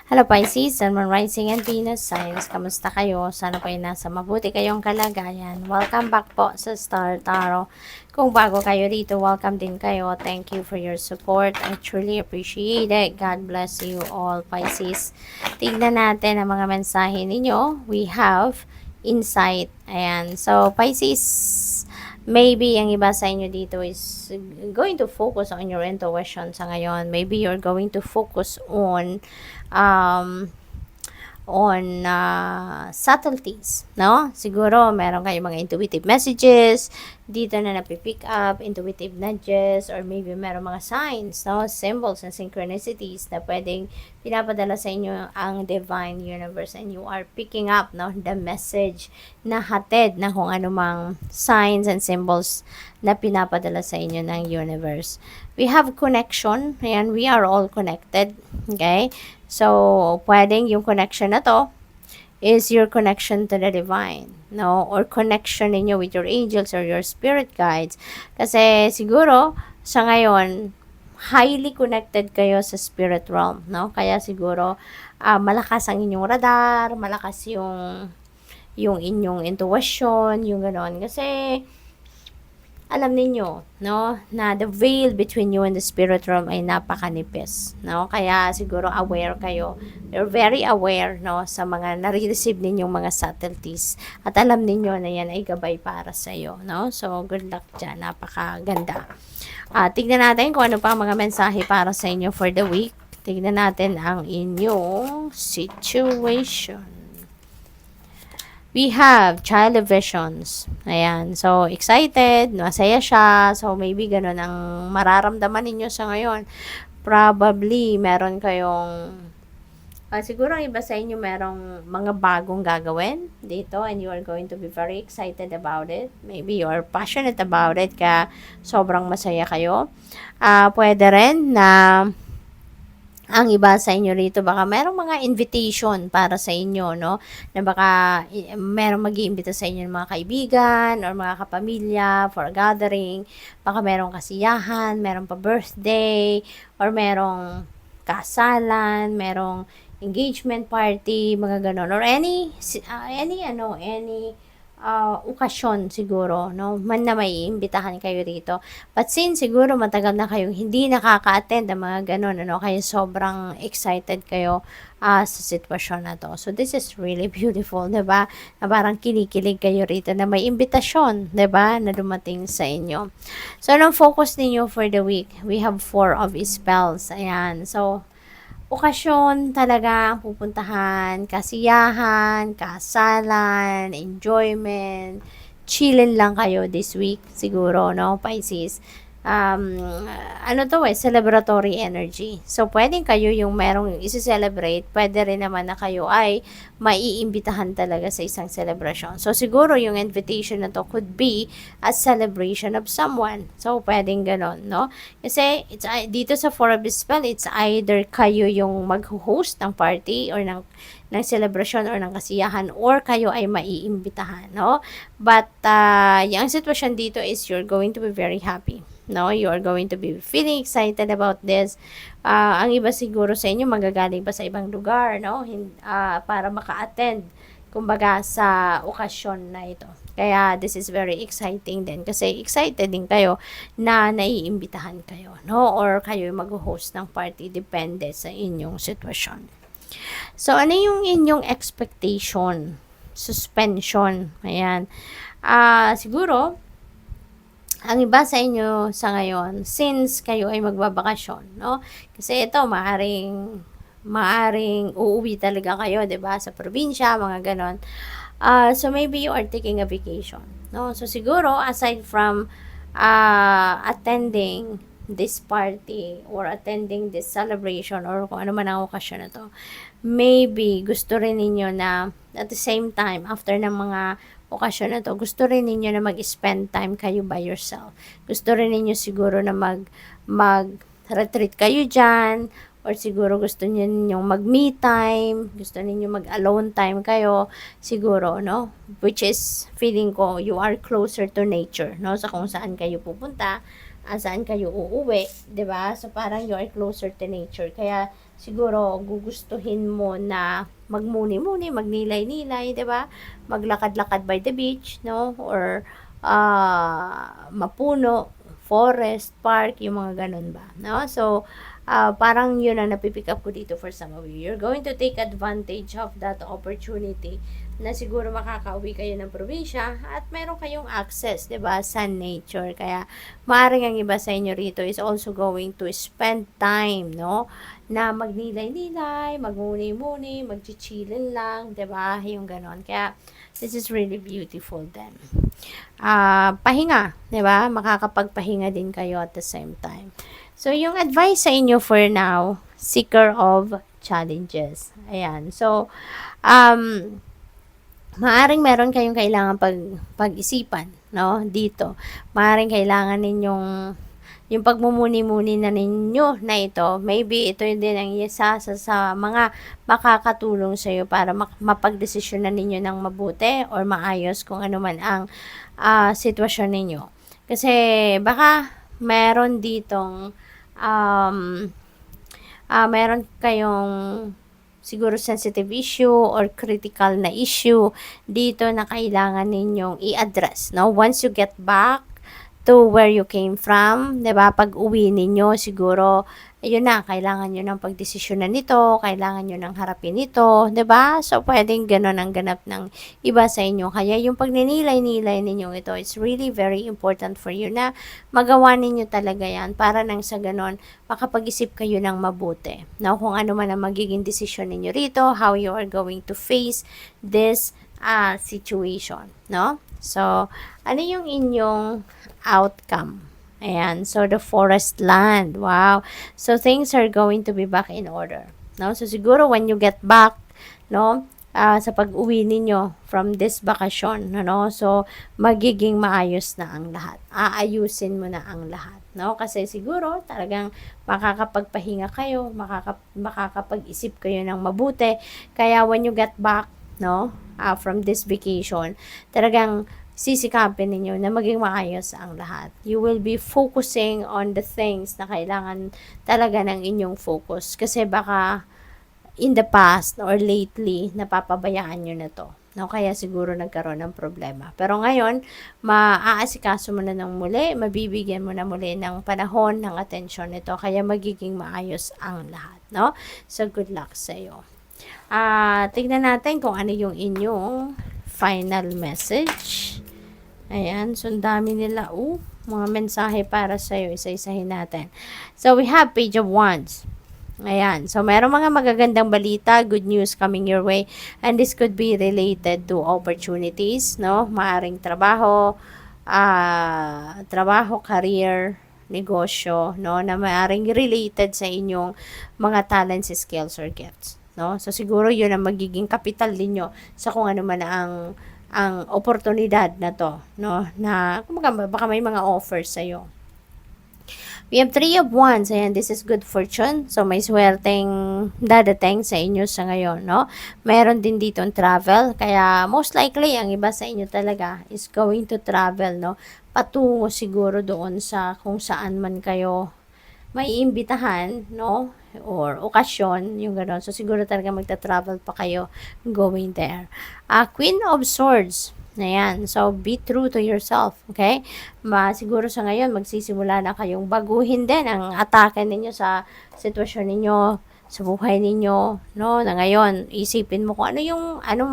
Hello Pisces, Sun, Moon, Rising and Venus signs. Kamusta kayo? Sana po ay nasa mabuti kayong kalagayan. Welcome back po sa Star Tarot. Kung bago kayo dito, welcome din kayo. Thank you for your support. I truly appreciate it. God bless you all, Pisces. Tignan natin ang mga mensahe ninyo. We have insight. Ayan. So, Pisces, maybe ang iba sa inyo dito is going to focus on your intuition sa ngayon. Maybe you're going to focus um, subtleties, no? Siguro, meron kayong mga intuitive messages dito na napipick up, intuitive nudges, or maybe meron mga signs, no? Symbols and synchronicities na pwedeng pinapadala sa inyo ang divine universe and you are picking up, no? The message na hatid na kung anumang signs and symbols na pinapadala sa inyo ng universe. We have connection, and we are all connected, okay? So, pwedeng yung connection na to is your connection to the divine, no? Or connection ninyo with your angels or your spirit guides. Kasi siguro, sa ngayon, highly connected kayo sa spirit realm, no? Kaya siguro, malakas ang inyong radar, malakas yung inyong intuition, yung gano'n. Kasi, alam ninyo, no, na the veil between you and the spirit realm ay napakanipis, no? Kaya siguro aware kayo. You're very aware, no, sa mga nare-receive ninyong mga subtleties. At alam ninyo na yan ay gabay para sa iyo, no? So, good luck dyan. Napakaganda. Tignan natin kung ano pa mga mensahe para sa inyo for the week. Tignan natin ang inyong situation. We have child of visions. Ayan. So, excited. Masaya siya. So, maybe ganun ang mararamdaman ninyo sa ngayon. Probably, meron kayong siguro ang iba sa inyo merong mga bagong gagawin dito and you are going to be very excited about it. Maybe you are passionate about it kaya sobrang masaya kayo. Pwede rin na ang iba sa inyo rito, baka merong mga invitation para sa inyo, no? Na baka merong mag-iimbita sa inyo ng mga kaibigan or mga kapamilya for a gathering. Baka merong kasiyahan, merong pa-birthday, or merong kasalan, merong engagement party, mga ganon. Or any okasyon siguro, no? Man na may imbitahan kayo rito. But since siguro matagal na kayong hindi nakaka-attend ng mga ganon, ano, kaya sobrang excited kayo sa sitwasyon na to. So, this is really beautiful, diba? Na parang kinikilig kayo rito na may imbitasyon, diba? Na dumating sa inyo. So, anong focus ninyo for the week? We have 4 of spells. Ayan. So, okasyon talaga ang pupuntahan, kasiyahan, kasalan, enjoyment, chillin lang kayo this week siguro, no, Pisces. Celebratory energy. So, pwedeng kayo yung merong isi-celebrate, pwede rin naman na kayo ay maiimbitahan talaga sa isang celebration. So, siguro yung invitation na to could be a celebration of someone. So, pwedeng ganon, no? Kasi, dito sa Four of Spell, it's either kayo yung mag-host ng party or ng celebration or ng kasiyahan or kayo ay maiimbitahan, no? But, yung sitwasyon dito is you're going to be very happy. No, you are going to be feeling excited about this. Ang iba siguro sa inyo magagaling pa sa ibang lugar, no? Para maka-attend kumbaga sa okasyon na ito. Kaya this is very exciting din kasi excited din kayo na naiimbitahan kayo, no? Or kayo mag-host ng party, depende sa inyong sitwasyon. So, ano yung inyong expectation? Suspension. Ayan. Siguro, ang iba sa inyo sa ngayon, since kayo ay magbabakasyon, no? Kasi ito, maaring uuwi talaga kayo, 'di ba? Sa probinsya, mga ganon. So maybe you are taking a vacation, no? So siguro, aside from attending this party or attending this celebration or kung ano man ang okasyon na to, maybe gusto rin ninyo na at the same time, after ng mga okasyon na to, gusto rin ninyo na mag-spend time kayo by yourself. Gusto rin ninyo siguro na mag-retreat kayo dyan, or siguro gusto ninyong mag-me time, gusto ninyo mag-alone time kayo, siguro, no? Which is, feeling ko, you are closer to nature, no? Sa kung saan kayo pupunta, saan kayo uuwi, 'di ba? So parang you are closer to nature. Kaya siguro gugustuhin mo na magmuni-muni, magnilay-nilay, 'di ba? Maglakad-lakad by the beach, no? Or mapuno, forest, park, yung mga ganun ba, no? So, parang yun ang napipick up ko dito for some of you. You're going to take advantage of that opportunity na siguro makakauwi kayo ng probinsya at meron kayong access, 'di ba, sa nature. Kaya maaaring ang iba sa inyo rito is also going to spend time, no, na magnilay-nilay, magmuni-muni, magchichilin lang, 'di ba? Yung ganon. Kaya this is really beautiful then. Pahinga, 'di ba? Makakapagpahinga din kayo at the same time. So yung advice sa inyo for now, seeker of challenges. Ayan. So maaring meron kayong kailangan pag-isipan, no, dito. Maaring kailangan ninyong yung pagmumuni-muni na ninyo na ito, maybe ito din ang isa sa mga makakatulong sa iyo para mapagdesisyonan ninyo ng mabuti or maayos kung ano man ang sitwasyon ninyo. Kasi baka meron ditong meron kayong siguro sensitive issue or critical na issue dito na kailangan ninyong i-address, no? Once you get back to where you came from, 'di ba? Pag uwi ninyo siguro ayun na, kailangan nyo ng pagdesisyonan nito, kailangan nyo ng harapin ito, 'di ba? So, pwedeng ganun ang ganap ng iba sa inyo. Kaya yung pagninilay-nilay ninyong ito, it's really very important for you na magawa ninyo talaga yan para nang sa ganun, makapag-isip kayo ng mabuti. Now, kung ano man ang magiging desisyon ninyo rito, how you are going to face this situation, no? So, ano yung inyong outcome? Ayan, so the forest land, wow. So things are going to be back in order, no? So siguro when you get back, no, sa pag-uwi ninyo from this vacation, no, so magiging maayos na ang lahat. Aayusin mo na ang lahat, no? Kasi siguro talagang makakapagpahinga kayo, makakapag-isip kayo ng mabuti. Kaya when you get back, no, from this vacation, talagang sisikapin ninyo na maging maayos ang lahat. You will be focusing on the things na kailangan talaga ng inyong focus. Kasi baka in the past or lately, napapabayaan nyo na to. No, kaya siguro nagkaroon ng problema. Pero ngayon, maaasikaso mo na ng muli, mabibigyan mo na muli ng panahon, ng atensyon nito. Kaya magiging maayos ang lahat. No? So, good luck sa iyo. Tignan natin kung ano yung inyong final message. Ayan, so ang dami nila. Mga mensahe para sa'yo. Isa-isahin natin. So, we have Page of Wands. Ayan. So, meron mga magagandang balita, good news coming your way. And this could be related to opportunities, no? Maaring trabaho, career, negosyo, no? Na maaring related sa inyong mga talents, skills, or gifts, no? So, siguro yun ang magiging kapital ninyo sa kung ano man ang oportunidad na to, no, na baka may mga offers sa'yo. We have 3 of Wands. Ayan, this is good fortune. So, may swerteng dadating sa inyo sa ngayon, no? Meron din dito travel. Kaya, most likely, ang iba sa inyo talaga is going to travel, no? Patungo siguro doon sa kung saan man kayo may imbitahan, no? Or okasyon, yung gano'n. So, siguro talaga magta-travel pa kayo going there. Queen of Swords. Ayan. So, be true to yourself. Okay? Siguro sa ngayon, magsisimula na kayong baguhin din ang atake ninyo sa sitwasyon ninyo, sa buhay ninyo, no? Na ngayon, isipin mo kung anong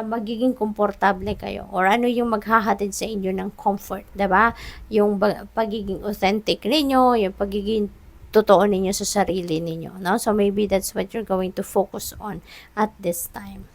magiging komportable kayo or ano yung maghahatid sa inyo ng comfort, 'di ba? Yung pagiging authentic ninyo, yung pagiging totoo ninyo sa sarili ninyo, no? So maybe that's what you're going to focus on at this time.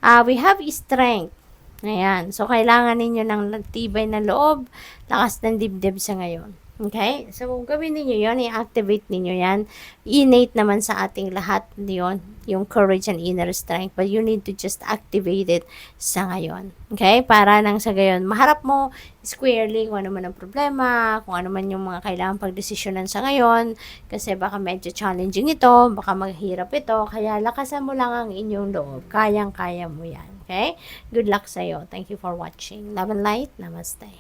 We have strength. Ayan. So kailangan ninyo ng tibay na loob, lakas ng dibdib sa ngayon. Okay? So, gawin niyo yon, i-activate niyo yan. Innate naman sa ating lahat yon, yung courage and inner strength. But you need to just activate it sa ngayon. Okay? Para nang sa gayon, maharap mo squarely kung ano man ang problema, kung ano man yung mga kailangan pagdesisyonan sa ngayon. Kasi baka medyo challenging ito, baka maghirap ito. Kaya lakasan mo lang ang inyong loob. Kayang-kaya mo yan. Okay? Good luck sa'yo. Thank you for watching. Love and light. Namaste.